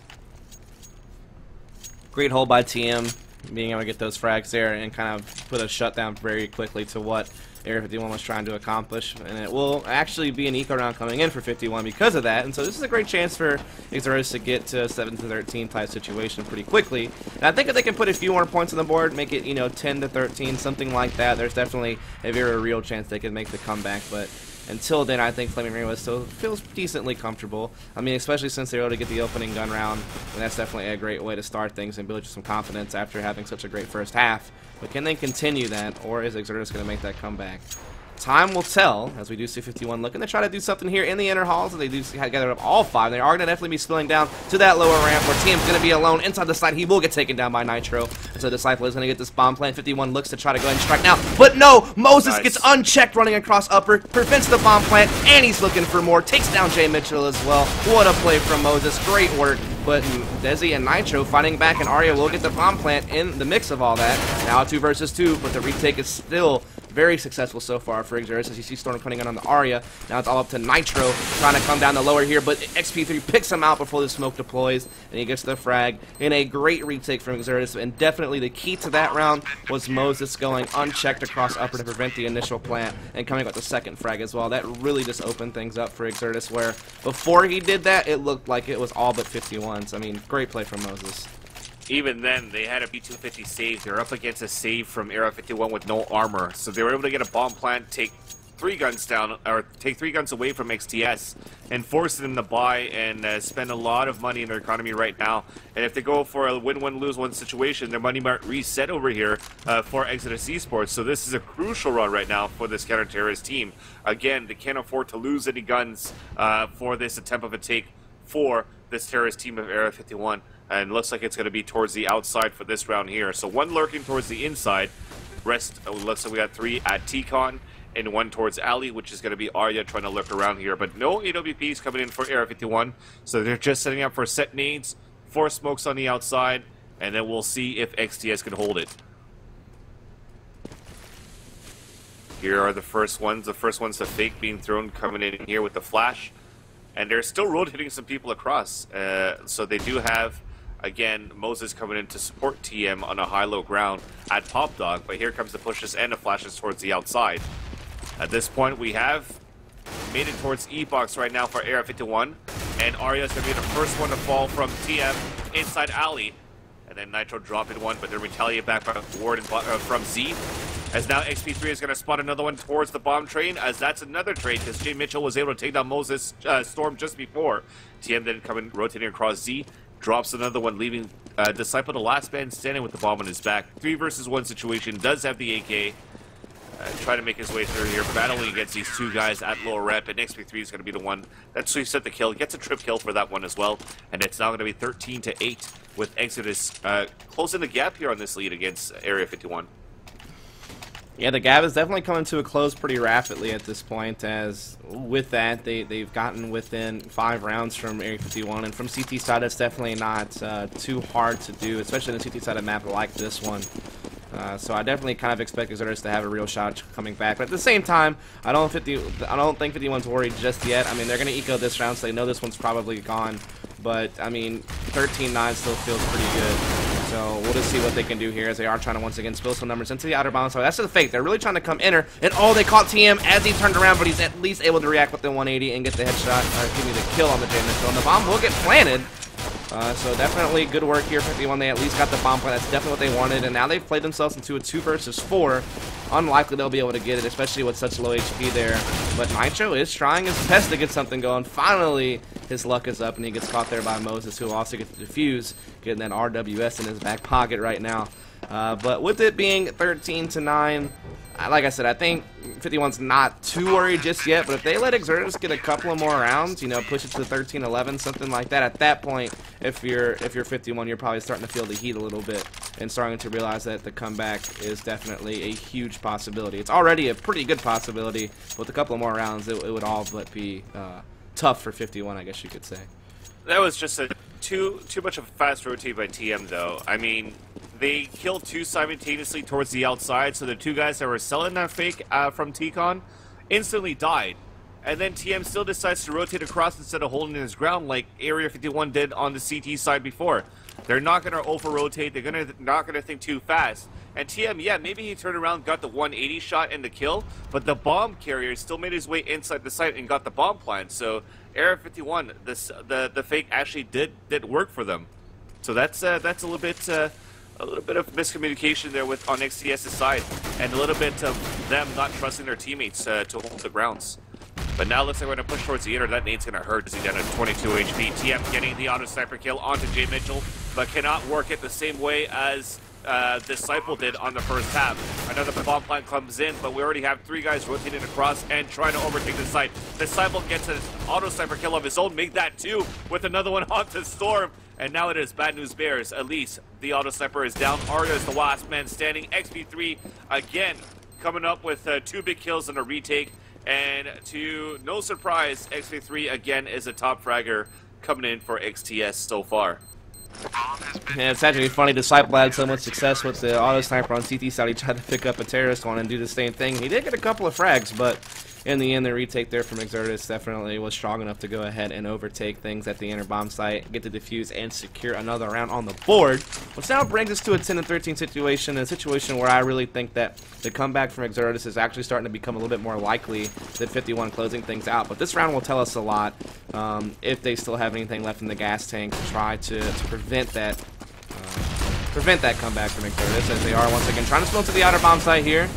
Great hold by TM, being able to get those frags there and kind of put a shutdown very quickly to what Area 51 was trying to accomplish. And it will actually be an eco round coming in for 51 because of that. And so this is a great chance for Exertus to get to a 7-13 type situation pretty quickly. And I think if they can put a few more points on the board, make it, you know, 10-13, something like that, there's definitely a very real chance they can make the comeback. But until then, I think Flaming Rainbow still feels decently comfortable. I mean, especially since they were able to get the opening gun round, and that's definitely a great way to start things and build you some confidence after having such a great first half. But can they continue that, or is Exertus going to make that comeback? Time will tell, as we do see 51 looking to try to do something here in the inner halls, and they do gather up all 5. They are going to definitely be spilling down to that lower ramp where TM's going to be alone inside the side. He will get taken down by Nitro, and so Disciple is going to get this bomb plant. 51 looks to try to go ahead and strike now, but no! Moses gets unchecked running across upper, prevents the bomb plant, and he's looking for more. Takes down Jay Mitchell as well. What a play from Moses. Great work. But Desi and Nitro fighting back, and Arya will get the bomb plant in the mix of all that. Now 2 versus 2, but the retake is still very successful so far for Exertus, as you see Storm coming in on the Arya. Now it's all up to Nitro trying to come down the lower here, but XP3 picks him out before the smoke deploys, and he gets the frag in a great retake from Exertus. And definitely the key to that round was Moses going unchecked across upper to prevent the initial plant and coming with the second frag as well. That really just opened things up for Exertus, where before he did that, it looked like it was all but 51. So, I mean, great play from Moses. Even then, they had a B250 save. They're up against a save from Era 51 with no armor. So they were able to get a bomb plant, take 3 guns down, or take 3 guns away from XTS, and force them to buy and spend a lot of money in their economy right now. And if they go for a win-win-lose-one situation, their money might reset over here for Exodus Esports. So this is a crucial run right now for this counter-terrorist team. Again, they can't afford to lose any guns for this attempt of a take for this terrorist team of Era 51. And looks like it's going to be towards the outside for this round here. So 1 lurking towards the inside. Rest, looks like we got 3 at T-Con. And 1 towards Ali, which is going to be Arya trying to lurk around here. But no AWPs coming in for Era 51. So they're just setting up for set nades, 4 smokes on the outside. And then we'll see if XTS can hold it. Here are the first ones. The first one's the fake being thrown coming in here with the flash. And they're still rotating some people across. So they do have, again, Moses coming in to support TM on a high-low ground at Pop Dog. But here comes the pushes and the flashes towards the outside. At this point, we have made it towards E-Box right now for Era 51. And Arya's going to be the first one to fall from TM inside Alley. And then Nitro dropping 1, but then retaliate back by Ward and, from Z. As now XP3 is going to spot another one towards the bomb train, as that's another trade, because Jay Mitchell was able to take down Moses Storm just before. TM then coming, rotating across Z, drops another one, leaving Disciple the last man standing with the bomb on his back. 3 versus 1 situation, does have the AK. Trying to make his way through here, battling against these 2 guys at lower rep, and XP3 is going to be the one that sweeps at the kill, gets a trip kill for that one as well, and it's now going to be 13-8 with Exodus closing the gap here on this lead against Area 51. Yeah, the gap is definitely coming to a close pretty rapidly at this point, as with that, they've gotten within 5 rounds from Area 51, and from CT side, it's definitely not too hard to do, especially in a CT side map like this one. So I definitely kind of expect Exertus to have a real shot coming back. But at the same time, I don't think 51's worried just yet. I mean, they're going to eco this round, so they know this one's probably gone. But, I mean, 13-9 still feels pretty good. So we'll just see what they can do here, as they are trying to once again spill some numbers into the outer bound. So that's the fake. They're really trying to come inner. And oh, they caught TM as he turned around, but he's at least able to react with the 180 and get the headshot, or give me the kill on the Jay Mitchell. And the bomb will get planted. So definitely good work here, 51. They at least got the bomb plant. That's definitely what they wanted. And now they've played themselves into a 2 versus 4. Unlikely they'll be able to get it, especially with such low HP there. But Nitro is trying his best to get something going. Finally, his luck is up, and he gets caught there by Moses, who also gets to defuse, getting that RWS in his back pocket right now. But with it being 13-9, like I said, I think 51's not too worried just yet, but if they let Exertus get a couple of more rounds, you know, push it to 13-11, something like that, at that point, if you're 51, you're probably starting to feel the heat a little bit and starting to realize that the comeback is definitely a huge possibility. It's already a pretty good possibility. With a couple of more rounds, it would all but be tough for 51, I guess you could say. That was just too much of a fast rotate by TM, though. I mean, they killed 2 simultaneously towards the outside, so the 2 guys that were selling that fake from T-Con instantly died. And then TM still decides to rotate across instead of holding his ground like Area 51 did on the CT side before. They're not going to over-rotate. They're not going to think too fast. And TM, yeah, maybe he turned around, got the 180 shot and the kill, but the bomb carrier still made his way inside the site and got the bomb plant. So Area 51, the fake actually did work for them. So that's a little bit of miscommunication there on XTS's side, and a little bit of them not trusting their teammates to hold the grounds. But now it looks like we're going to push towards the inner. That nade's going to hurt as he's down at 22 HP. TM getting the auto sniper kill onto Jay Mitchell, but cannot work it the same way as Disciple did on the first half. Another bomb plant comes in, but we already have 3 guys rotating across and trying to overtake the site. Disciple gets an auto sniper kill of his own, make that 2 with another one onto Storm. And now it is Bad News Bears. At least the auto sniper is down. Arya is the last man standing. XP3 again coming up with 2 big kills and a retake. And to no surprise, XP3 again is a top fragger coming in for XTS so far. Yeah, it's actually funny. Disciple had so much success with the auto sniper on CT side. He tried to pick up a terrorist one and do the same thing. He did get a couple of frags, but in the end, the retake there from Exertus definitely was strong enough to go ahead and overtake things at the inner bomb site, get the defuse, and secure another round on the board. Which now brings us to a 10-13 situation, a situation where I really think that the comeback from Exertus is actually starting to become a little bit more likely than 51 closing things out. But this round will tell us a lot if they still have anything left in the gas tank to try to prevent that comeback from Exertus, as they are once again trying to spill to the outer bomb site here.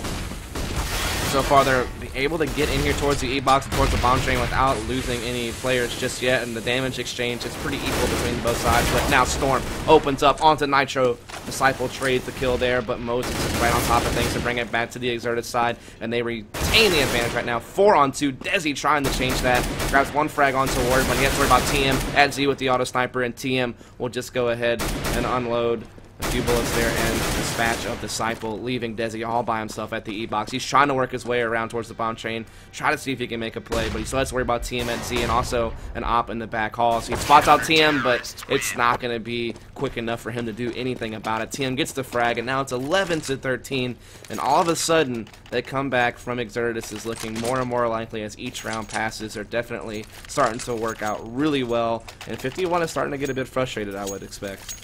So far, they're able to get in here towards the E-box and towards the bomb train without losing any players just yet, and the damage exchange is pretty equal between both sides. But now Storm opens up onto Nitro. Disciple trades the kill there, but Moses is right on top of things to bring it back to the Exertus side, and they retain the advantage right now. 4-on-2. Desi trying to change that. Grabs 1 frag onto Ward, but he has to worry about TM at Z with the auto sniper, and TM will just go ahead and unload a few bullets there and dispatch of Disciple, leaving Desi all by himself at the E-box. He's trying to work his way around towards the bomb train, try to see if he can make a play, but he still has to worry about TM at Z and also an op in the back hall. So he spots out TM, but it's not going to be quick enough for him to do anything about it. TM gets the frag, and now it's 11-13, and all of a sudden, that comeback from Exertus is looking more and more likely as each round passes. They're definitely starting to work out really well, and 51 is starting to get a bit frustrated, I would expect.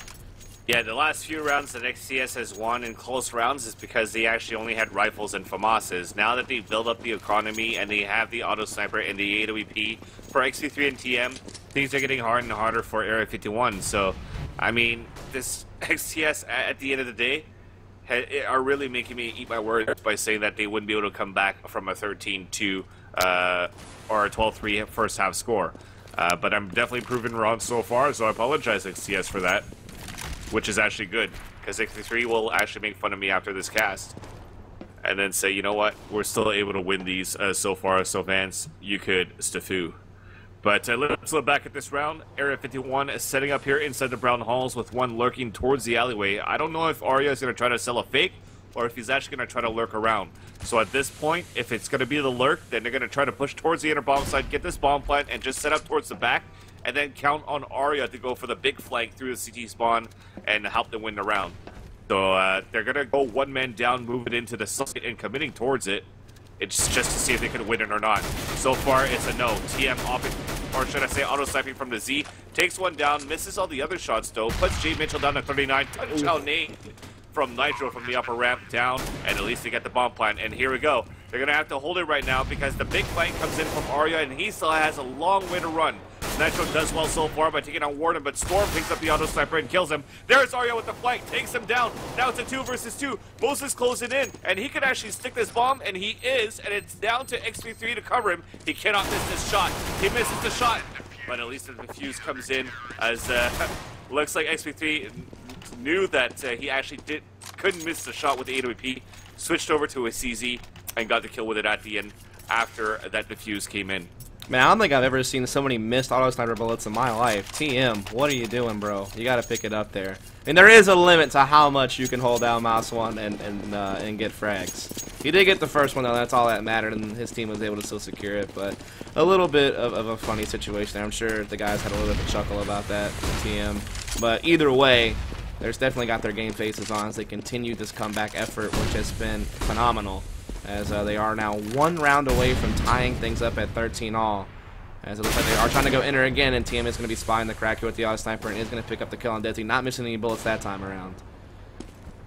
Yeah, the last few rounds that XCS has won in close rounds is because they actually only had rifles and FAMASs. Now that they build up the economy and they have the auto sniper and the AWP for XP3 and TM, things are getting harder and harder for Area 51. So, I mean, this XTS at the end of the day are really making me eat my words by saying that they wouldn't be able to come back from a 13-2 or a 12-3 first half score. But I'm definitely proven wrong so far, so I apologize XTS for that. Which is actually good, because XP3 will actually make fun of me after this cast. And then say, you know what, we're still able to win these so far, so Vance, you could Staffu. But let's look back at this round. Area 51 is setting up here inside the Brown Halls with 1 lurking towards the alleyway. I don't know if Arya is going to try to sell a fake, or if he's actually going to try to lurk around. So at this point, if it's going to be the lurk, then they're going to try to push towards the inner bomb side, get this bomb plant, and just set up towards the back, and then count on Arya to go for the big flank through the CT spawn and help them win the round. So they're going to go 1 man down, move it into the site, and committing towards it. It's just to see if they can win it or not. So far, it's a no. TM or should I say auto-sniping from the Z. Takes 1 down, misses all the other shots though. Puts Jay Mitchell down to 39. Touchdown nade from Nitro from the upper ramp down, and at least they get the bomb plant. And here we go. They're going to have to hold it right now because the big flank comes in from Arya, and he still has a long way to run. Nitro does well so far by taking on Warden, but Storm picks up the auto sniper and kills him. There's Arya with the flank, takes him down. Now it's a 2 versus 2. Moses closing in, and he could actually stick this bomb, and he is, and it's down to XP3 to cover him. He cannot miss this shot. He misses the shot, but at least the defuse comes in as looks like XP3 knew that he actually couldn't miss the shot with the AWP. Switched over to a CZ and got the kill with it at the end after that defuse came in. Man, I don't think I've ever seen so many missed auto sniper bullets in my life. TM, what are you doing, bro? You gotta pick it up there. And there is a limit to how much you can hold down mouse 1 and get frags. He did get the first one though, that's all that mattered, and his team was able to still secure it. But a little bit of a funny situation there. I'm sure the guys had a little bit of a chuckle about that, TM. But either way, there's definitely got their game faces on as they continue this comeback effort, which has been phenomenal. As they are now 1 round away from tying things up at 13 all. As it looks like they are trying to go enter again, and TM is going to be spying the crack here with the auto sniper and is going to pick up the kill on Desi, not missing any bullets that time around.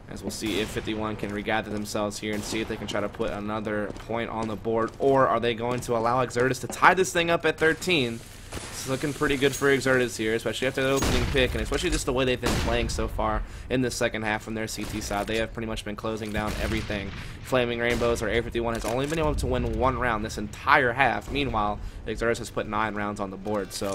As we'll see if 51 can regather themselves here and see if they can try to put another point on the board, or are they going to allow Exertus to tie this thing up at 13? It's looking pretty good for Exertus here, especially after the opening pick, and especially just the way they've been playing so far in the second half from their CT side. They have pretty much been closing down everything. Flaming Rainbows, or A51, has only been able to win 1 round this entire half. Meanwhile, Exertus has put 9 rounds on the board, so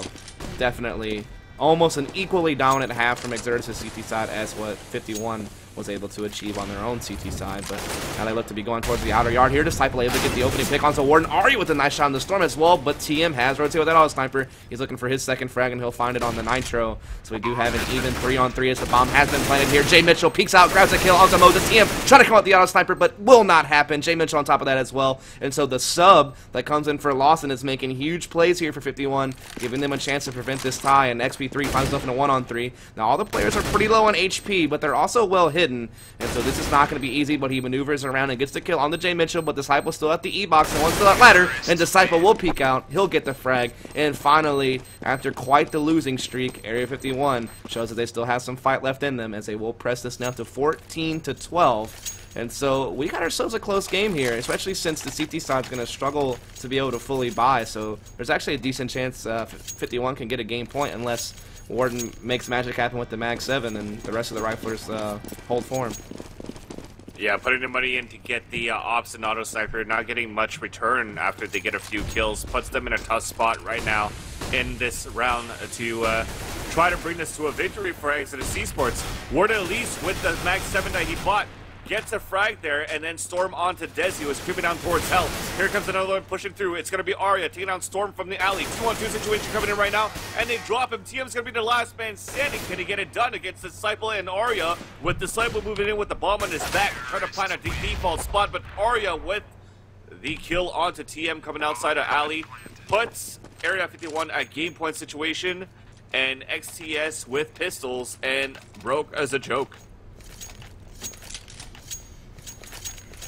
definitely almost an equally dominant half from Exertus' CT side as what 51 was able to achieve on their own CT side. But now they look to be going towards the outer yard here. Disciple able to get the opening pick onto Warden. Ari with a nice shot in the Storm as well, but TM has rotated with that auto sniper. He's looking for his second frag, and he'll find it on the Nitro. So we do have an even 3-on-3 as the bomb has been planted here. Jay Mitchell peeks out, grabs a kill onto Moses. TM trying to come out the auto sniper, but will not happen. Jay Mitchell on top of that as well. And so the sub that comes in for Lawson is making huge plays here for 51, giving them a chance to prevent this tie, and XP3 finds himself in a 1-on-3. Now all the players are pretty low on HP, but they're also well hidden, and so this is not going to be easy, but he maneuvers around and gets the kill on the Jay Mitchell, but Disciple still at the E-box, and one's still at ladder, and Disciple will peek out. He'll get the frag, and finally, after quite the losing streak, Area 51 shows that they still have some fight left in them, as they will press this now to 14-12. And so we got ourselves a close game here, especially since the CT side's going to struggle to be able to fully buy. So there's actually a decent chance 51 can get a game point unless Warden makes magic happen with the Mag 7 and the rest of the riflers hold form. Yeah, putting the money in to get the Ops and Auto Sniper, not getting much return after they get a few kills, puts them in a tough spot right now in this round to try to bring this to a victory for Exertus Esports. Warden at least with the Mag 7 that he bought gets a frag there, and then Storm onto Desi, who is creeping down towards Hell. Here comes another one pushing through. It's going to be Arya taking down Storm from the alley. 2-on-2 situation coming in right now, and they drop him. TM's going to be the last man standing. Can he get it done against Disciple and Arya? With Disciple moving in with the bomb on his back, trying to find a default spot, but Arya with the kill onto TM coming outside of alley puts Area 51 at game point situation, and XTS with pistols and broke as a joke.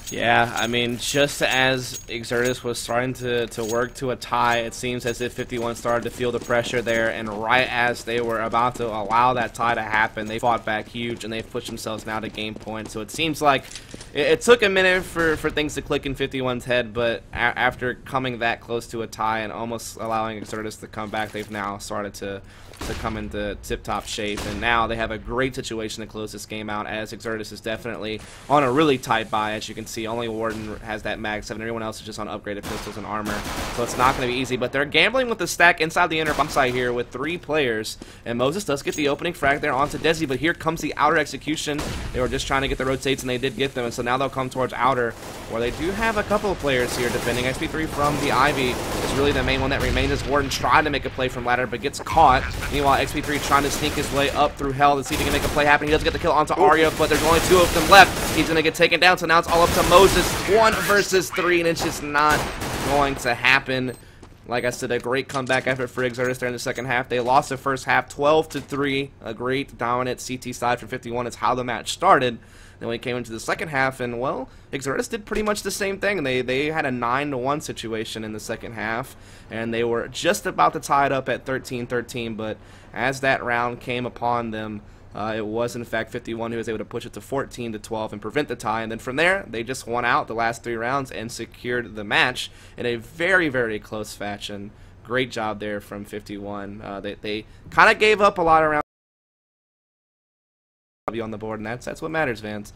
Yeah, I mean, just as Exertus was starting to work to a tie, it seems as if 51 started to feel the pressure there, and right as they were about to allow that tie to happen, they fought back huge, and they've pushed themselves now to game point. So it seems like it took a minute for things to click in 51's head, but after coming that close to a tie and almost allowing Exertus to come back, they've now started to come into tip-top shape, and now they have a great situation to close this game out, as Exertus is definitely on a really tight buy. As you can see, only Warden has that Mag 7, everyone else is just on upgraded pistols and armor, so it's not going to be easy, but they're gambling with the stack inside the inner bomb site here with 3 players, and Moses does get the opening frag there onto Desi, but here comes the outer execution. They were just trying to get the rotates, and they did get them, and so now they'll come towards outer, where they do have a couple of players here defending. XP3 from the Ivy is really the main one that remains, as Warden tried to make a play from ladder, but gets caught. Meanwhile, XP3 trying to sneak his way up through Hell to see if he can make a play happen. He does get the kill onto Arya, but there's only 2 of them left. He's going to get taken down, so now it's all up to Moses. 1 versus 3, and it's just not going to happen. Like I said, a great comeback effort for Exertus there in the second half. They lost the first half 12-3. A great dominant CT side for 51 is how the match started. Then we came into the second half, and, well, Exertus did pretty much the same thing. They had a 9-1 situation in the second half, and they were just about to tie it up at 13-13, but as that round came upon them, it was, in fact, 51 who was able to push it to 14-12 and prevent the tie, and then from there, they just won out the last 3 rounds and secured the match in a very, very close fashion. Great job there from 51. They kind of gave up a lot of rounds on the board, and that's what matters, fans.